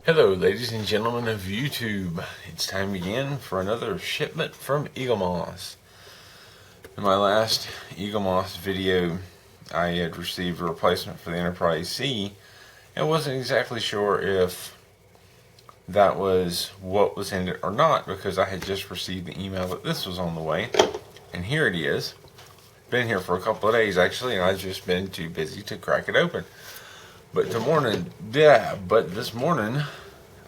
Hello ladies and gentlemen of YouTube. It's time again for another shipment from Eaglemoss. In my last Eaglemoss video, I had received a replacement for the Enterprise C. I wasn't exactly sure if that was what was in it or not, because I had just received the email that this was on the way. And here it is. Been here for a couple of days actually, and I've just been too busy to crack it open. But this morning,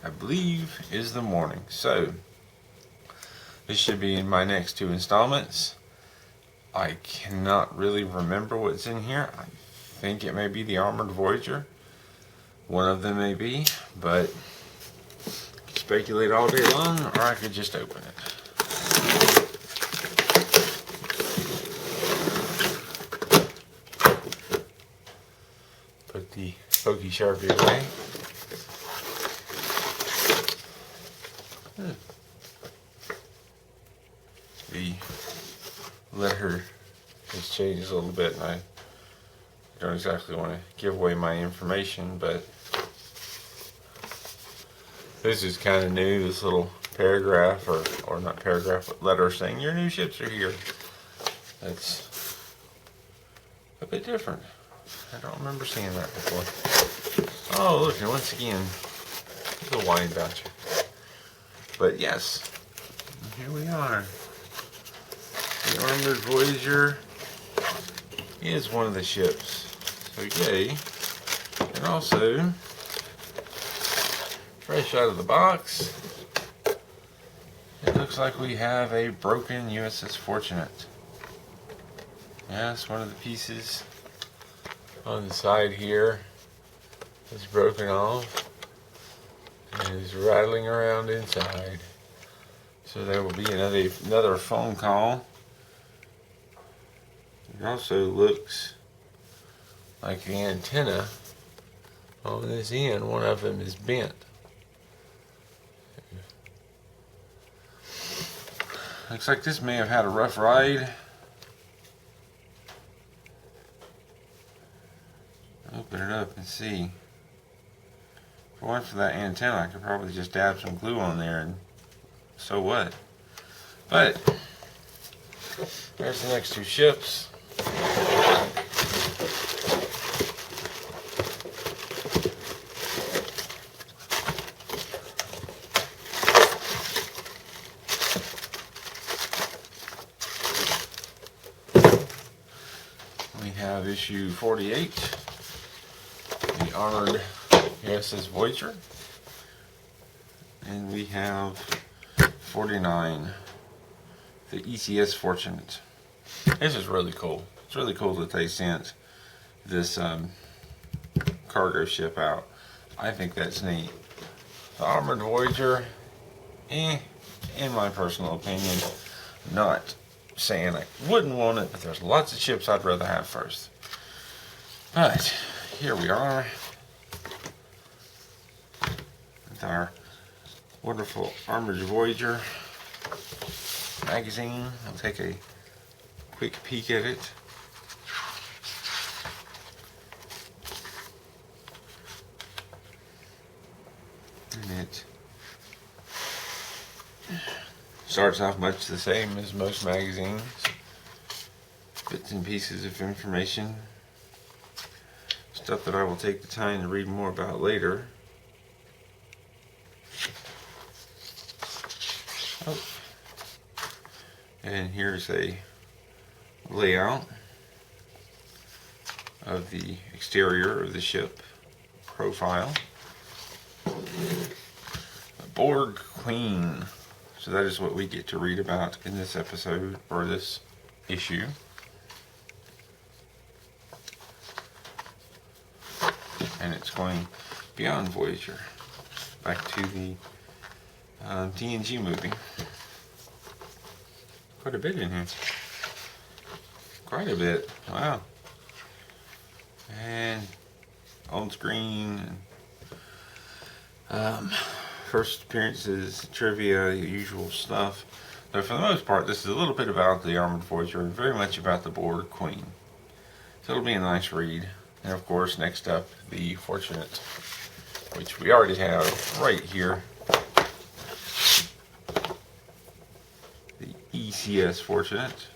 I believe, is the morning. So this should be in my next two installments. I cannot really remember what's in here. I think it may be the Armored Voyager. One of them may be, but I could speculate all day long, or I could just open it. Put the Pokey Sharpie away. The letter has changed a little bit, and I don't exactly want to give away my information, but this is kind of new, this little paragraph, or not paragraph, but letter saying your new ships are here. That's a bit different. I don't remember seeing that before. Oh, look, and once again, the wine voucher. But yes, here we are. The Armored Voyager is one of the ships. So yay. And also, fresh out of the box, it looks like we have a broken USS Fortunate. Yes, one of the pieces on the side here is broken off and is rattling around inside. So there will be another phone call. It also looks like the antenna on this end, one of them is bent. Looks like this may have had a rough ride. Open it up and see. If it weren't for that antenna, I could probably just dab some glue on there and so what. But there's the next two ships. We have issue 48, the Armored USS Voyager, and we have 49, the ECS Fortunate. This is really cool. It's really cool that they sent this cargo ship out. I think that's neat. The Armored Voyager, in my personal opinion, not saying I wouldn't want it, but there's lots of ships I'd rather have first. But here we are with our wonderful Armored Voyager magazine. I'll take a quick peek at it. And it starts off much the same as most magazines. Bits and pieces of information. Stuff that I will take the time to read more about later. Oh. And here's a layout of the exterior of the ship profile. The Borg Queen. So that is what we get to read about in this episode, or this issue. And it's going beyond Voyager, back to the TNG movie. Quite a bit in here. Quite a bit. Wow. And on screen. First appearances, trivia, the usual stuff. But for the most part, this is a little bit about the Armored Voyager and very much about the Borg Queen. So it'll be a nice read. And of course, next up, the Fortunate. which we already have right here. The ECS Fortunate.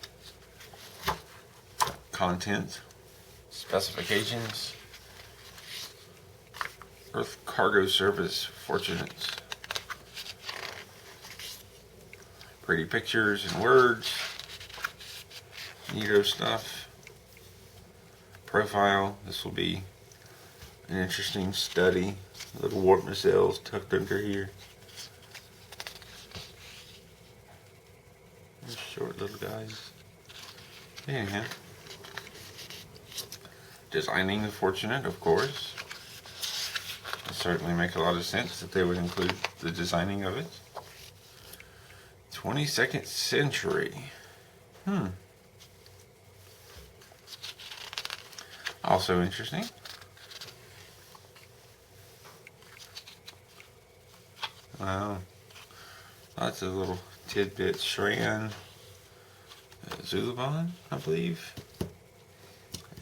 Content, specifications, Earth Cargo Service Fortunate. Pretty pictures and words. Neato stuff. Profile. This will be an interesting study. Little warp nacelles tucked under here. These short little guys. Anyhow. Designing the Fortunate, of course. It certainly makes a lot of sense that they would include the designing of it. 22nd century. Also interesting. Wow. Lots of little tidbits. Shran, Zulaban, I believe.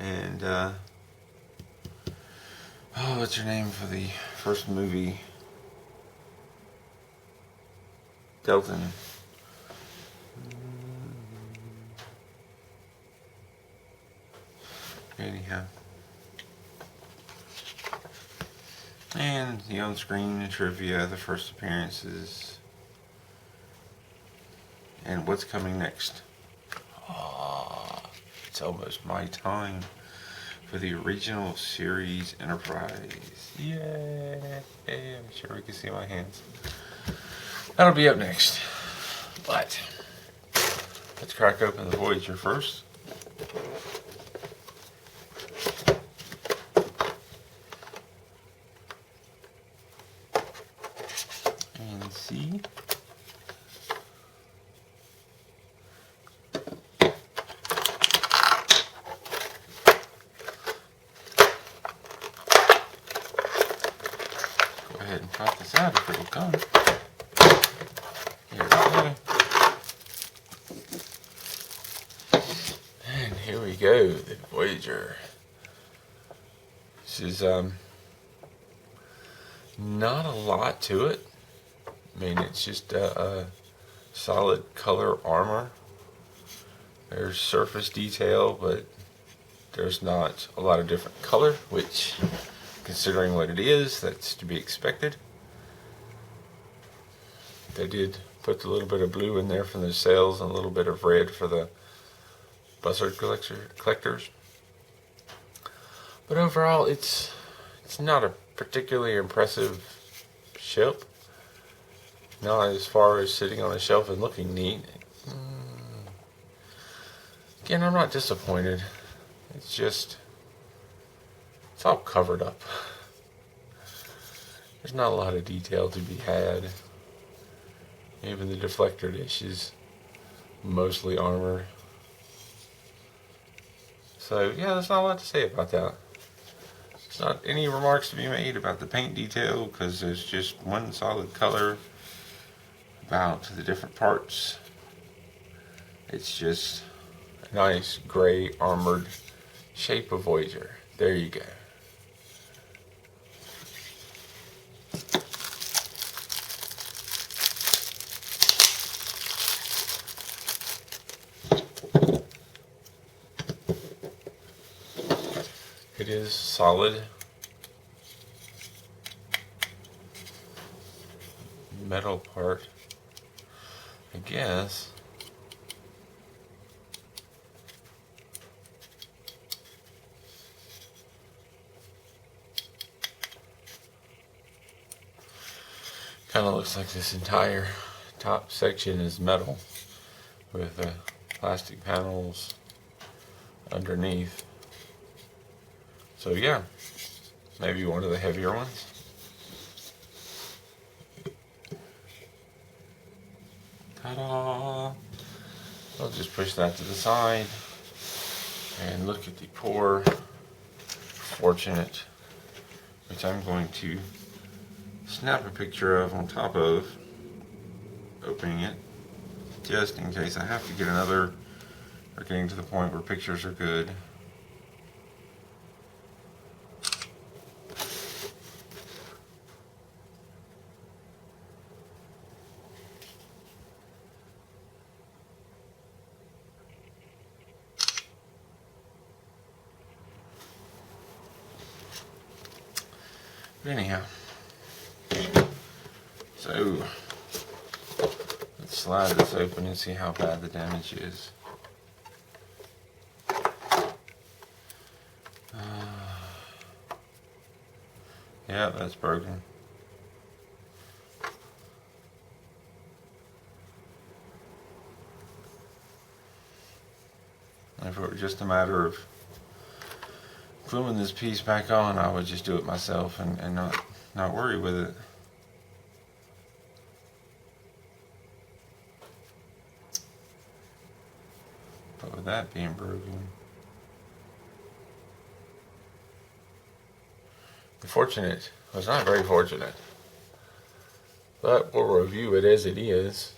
And, what's her name for the first movie? Delton. Anyhow. And the on-screen trivia, the first appearances, and what's coming next. It's almost my time for the original series Enterprise. Yay! I'm sure we can see my hands. That'll be up next. But let's crack open the Voyager first. And see. Go ahead and pop this out if it'll come. Here we go. And here we go, the Voyager. This is not a lot to it. I mean, it's just a solid color armor. There's surface detail, but there's not a lot of different color, which, considering what it is, that's to be expected. They did put a little bit of blue in there from the sails and a little bit of red for the buzzard collectors. But overall, it's not a particularly impressive ship. Not as far as sitting on a shelf and looking neat. Again, I'm not disappointed. It's just, it's all covered up. There's not a lot of detail to be had. Even the deflector dish is mostly armored. So yeah, there's not a lot to say about that. There's not any remarks to be made about the paint detail because there's just one solid color about the different parts. It's just a nice gray armored shape of Voyager. There you go. It is solid metal part, I guess. Kind of looks like this entire top section is metal with plastic panels underneath. So yeah, maybe one of the heavier ones. Ta-da! I'll just push that to the side and look at the poor Fortunate, which I'm going to snap a picture of on top of opening it, just in case I have to get another, or getting to the point where pictures are good. But anyhow, so let's slide this open and see how bad the damage is. Yeah, that's broken. If it were just a matter of gluing this piece back on, I would just do it myself and not worry with it. But with that being broken, fortunate. Well, it's not very fortunate, but we'll review it as it is.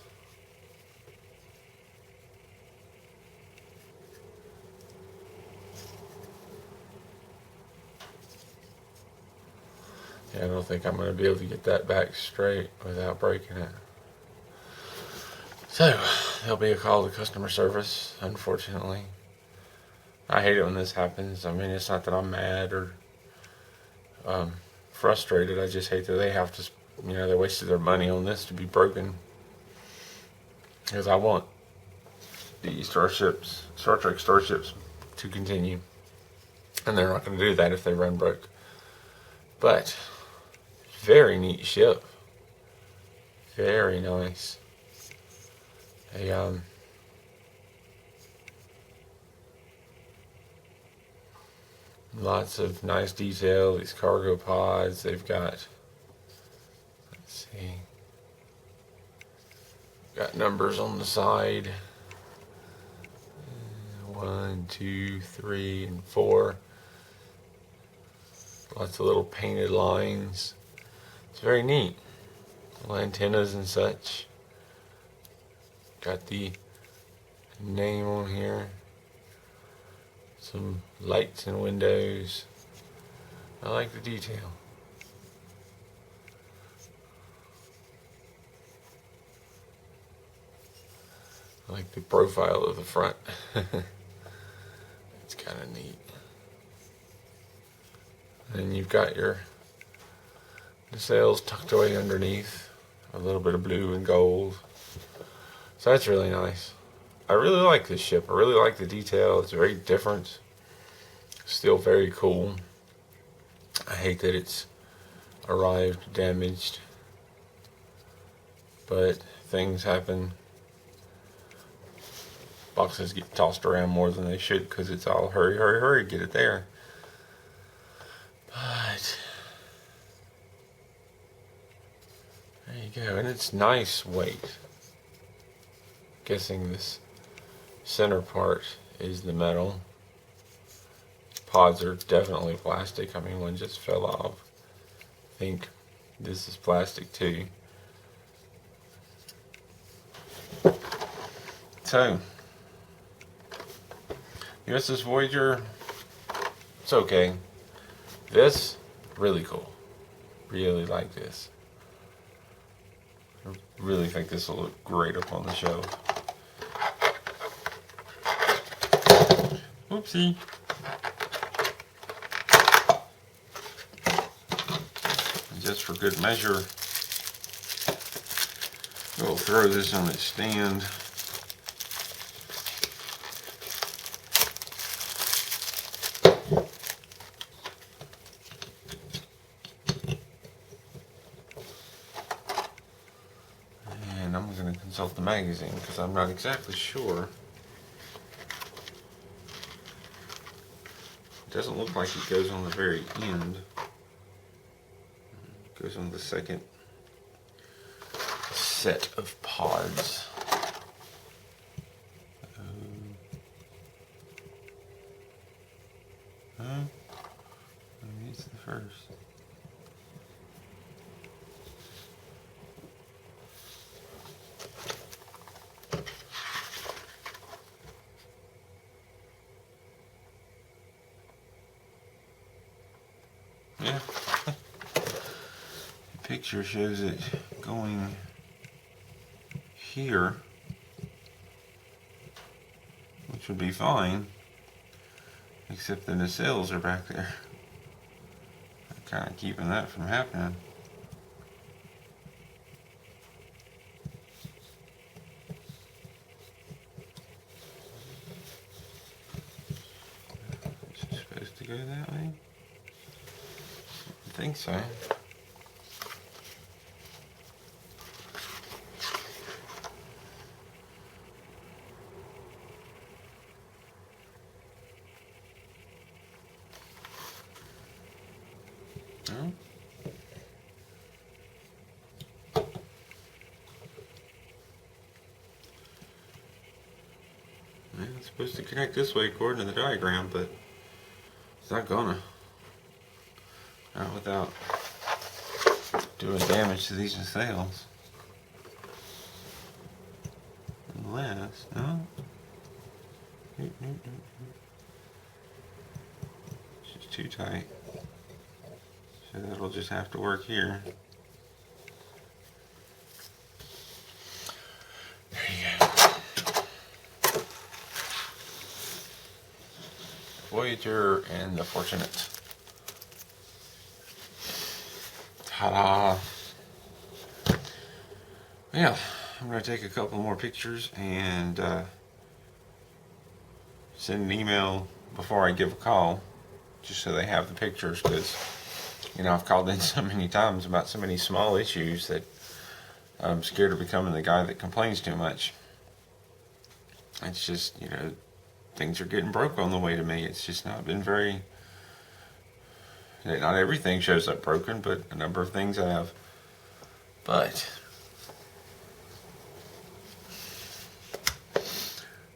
Yeah, I don't think I'm going to be able to get that back straight without breaking it. So, there'll be a call to customer service, unfortunately. I hate it when this happens. I mean, it's not that I'm mad or frustrated. I just hate that they have to, they wasted their money on this to be broken. Because I want the Star Trek Starships to continue. And they're not going to do that if they run broke. But, very neat ship. Very nice. Lots of nice detail. These cargo pods. They've got, let's see, got numbers on the side. 1, 2, 3, and 4. Lots of little painted lines. It's very neat. Little antennas and such. Got the name on here. Some lights and windows. I like the detail. I like the profile of the front. It's kind of neat. And you've got the sails tucked away underneath. A little bit of blue and gold. So that's really nice. I really like this ship. I really like the detail. It's very different. Still very cool. I hate that it's arrived damaged. But things happen. Boxes get tossed around more than they should because it's all hurry, hurry, hurry, get it there. But there you go. And it's nice weight. Guessing this center part is the metal. Pods are definitely plastic. I mean, one just fell off. I think this is plastic too. So, USS Voyager, it's okay. This, really cool. Really like this. I really think this will look great up on the shelf. Oopsie. And just for good measure, we'll throw this on its stand. And I'm going to consult the magazine because I'm not exactly sure. It doesn't look like it goes on the very end. It goes on the second set of pods. Maybe it's the first. Yeah. The picture shows it going here, which would be fine, except the nacelles are back there. kind of keeping that from happening. Is it supposed to go that way? I think so. No? Yeah, it's supposed to connect this way according to the diagram, but it's not gonna. Not without doing damage to these nacelles. Unless, no? It's just too tight. So that'll just have to work here. There you go. Voyager and the Fortunate. Ta-da! Yeah, I'm going to take a couple more pictures and send an email before I give a call, just so they have the pictures, because, you know, I've called in so many times about so many small issues that I'm scared of becoming the guy that complains too much. It's just, you know, things are getting broke on the way to me. It's just not been very... Not everything shows up broken, but a number of things have. But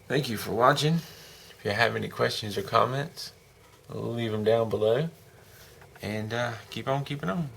thank you for watching. If you have any questions or comments, leave them down below. And keep on keeping on.